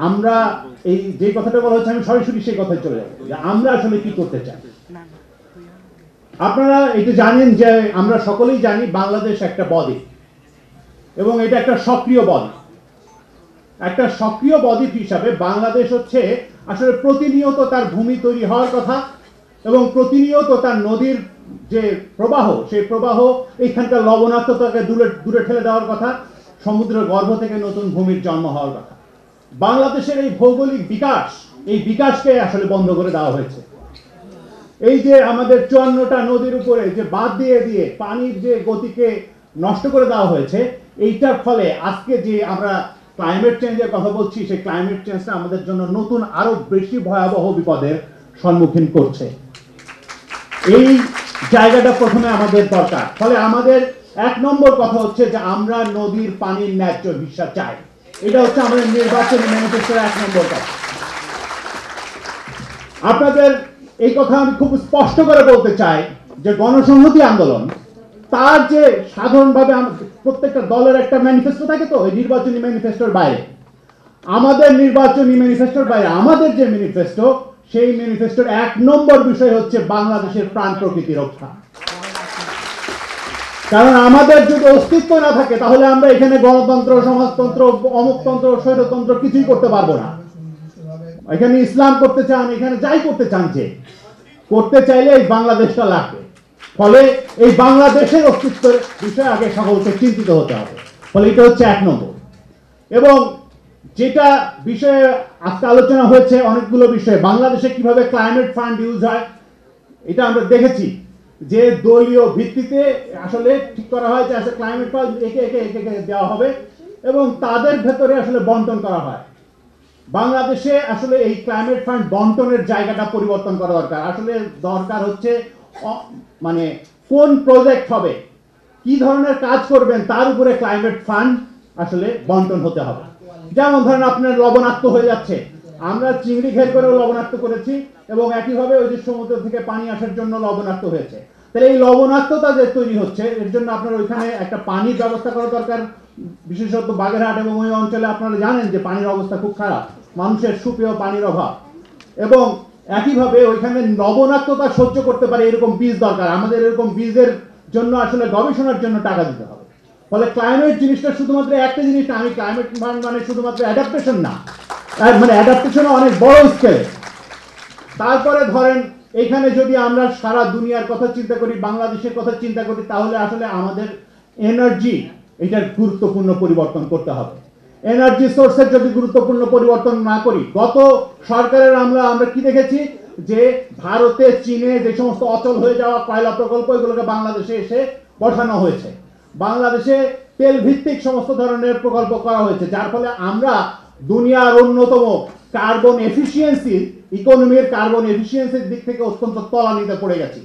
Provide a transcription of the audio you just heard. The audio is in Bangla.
আমরা এই যে কথাটা বলা হচ্ছে আমি সরাসরি সেই কথায় চলে যাবো যে আমরা আসলে কি করতে চাই। আপনারা এটা জানেন যে আমরা সকলেই জানি বাংলাদেশ একটা বদ্বীপ এবং এটা একটা সক্রিয় বদ্বীপ। একটা সক্রিয় বদ্বীপ হিসাবে বাংলাদেশ হচ্ছে আসলে প্রতিনিয়ত তার ভূমি তৈরি হওয়ার কথা এবং প্রতিনিয়ত তার নদীর যে প্রবাহ সেই প্রবাহ এইখানকার লবণাক্ততাকে দূরে দূরে ঠেলে দেওয়ার কথা, সমুদ্রের গর্ভ থেকে নতুন ভূমির জন্ম হওয়ার কথা। বাংলাদেশের এই ভৌগোলিক বিকাশ, এই বিকাশকে আসলে বন্ধ করে দেওয়া হয়েছে। এই যে আমাদের 54টা নদীর উপরে যে বাঁধ দিয়ে দিয়ে পানির যে গতিকে নষ্ট করে দেওয়া হয়েছে, এইটার ফলে আজকে যে আমরা ক্লাইমেট চেঞ্জের কথা বলছি সেই ক্লাইমেট চেঞ্জটা আমাদের জন্য নতুন আরো বেশি ভয়াবহ বিপদের সম্মুখীন করছে। এই জায়গাটা প্রথমে আমাদের দরকার। ফলে আমাদের 1 নম্বর কথা হচ্ছে যে আমরা নদীর পানির ন্যায্য হিস্সা চাই। এটা হচ্ছে আমাদের নির্বাচনী ম্যানিফেস্টোর 1 নম্বর কথা। আপনাদের এই কথা আমি খুব স্পষ্ট করে বলতে চাই যে গণসংহতি আন্দোলন তার যে সাধারণভাবে প্রত্যেকটা দলের একটা ম্যানিফেস্টো থাকে, তো এই নির্বাচনী ম্যানিফেস্টোর বাইরে আমাদের নির্বাচনী ম্যানিফেস্টোর বাইরে আমাদের যে ম্যানিফেস্টো, সেই ম্যানিফেস্টোর 1 নম্বর বিষয় হচ্ছে বাংলাদেশের প্রাণ প্রকৃতি রক্ষা। কারণ আমাদের যদি অস্তিত্ব না থাকে তাহলে আমরা এখানে গণতন্ত্র, সমাজতন্ত্র, অমুকতন্ত্র, স্বৈরতন্ত্র কিছুই করতে পারবো না। এখানে ইসলাম করতে চান, এখানে যাই করতে চান, যে করতে চাইলে এই বাংলাদেশটা লাগবে। ফলে এই বাংলাদেশের অস্তিত্বের বিষয়ে আগে সকলকে চিন্তিত হতে হবে। ফলে এটা হচ্ছে 1 নম্বর। এবং যেটা বিষয়ে আজকে আলোচনা হয়েছে অনেকগুলো বিষয়ে, বাংলাদেশে কিভাবে ক্লাইমেট ফান্ড ইউজ হয় এটা আমরা দেখেছি যে দলীয় ভিত্তিতে আসলে ঠিক করা হয় যে আসলে ক্লাইমেট ফান্ড একে একে একে একে দেওয়া হবে এবং তাদের ভেতরে আসলে বন্টন করা হয়। বাংলাদেশে আসলে এই ক্লাইমেট ফান্ড বন্টনের জায়গাটা পরিবর্তন করা দরকার। আসলে দরকার হচ্ছে মানে কোন প্রজেক্ট হবে, কি ধরনের কাজ করবেন তার উপরে ক্লাইমেট ফান্ড আসলে বন্টন হতে হবে। যেমন ধরেন আপনার লবণাক্ত হয়ে যাচ্ছে, আমরা চিংড়ি ঘের করেও লবণাক্ত করেছি এবং একইভাবে ওই যে সমুদ্র থেকে পানি আসার জন্য লবণাক্ত হয়েছে। তাহলে এই লবণাক্ততা যে তৈরি হচ্ছে এর জন্য আপনার ওইখানে একটা পানির ব্যবস্থা করা দরকার। বিশেষত বাগেরহাট এবং ওই অঞ্চলে আপনারা জানেন যে পানির অবস্থা খুব খারাপ, মানুষের সুপেয় পানির অভাব। এবং একইভাবে ওইখানে লবণাক্ততা সহ্য করতে পারে এরকম বীজ দরকার। আমাদের এরকম বীজের জন্য আসলে গবেষণার জন্য টাকা দিতে হবে। ফলে ক্লাইমেট জিনিসটা শুধুমাত্র একটা জিনিস না, আমি ক্লাইমেট মানে শুধুমাত্র অ্যাডাপ্টেশন না, মানে অ্যাডাপ্টেশন অনেক বড় স্কেলে। তারপরে ধরেন এখানে যদি আমরা সারা দুনিয়ার কথা চিন্তা করি, বাংলাদেশের কথা চিন্তা করি, তাহলে আসলে আমাদের এনার্জি এটার গুরুত্বপূর্ণ পরিবর্তন করতে হবে। এনার্জি সোর্সের যদি গুরুত্বপূর্ণ পরিবর্তন না করি, গত সরকারের আমরা কি দেখেছি যে ভারতে, চীনে যে সমস্ত অচল হয়ে যাওয়া কয়লা প্রকল্প এগুলোকে বাংলাদেশে এসে বসানো হয়েছে। বাংলাদেশে তেল ভিত্তিক সমস্ত ধরনের প্রকল্প করা হয়েছে, যার ফলে আমরা দুনিয়ার অন্যতম কার্বন এফিসিয়েন্সি, ইকোনমির কার্বন এফিসিয়েন্সির দিক থেকে অত্যন্ত তলানিতে পড়ে গেছি।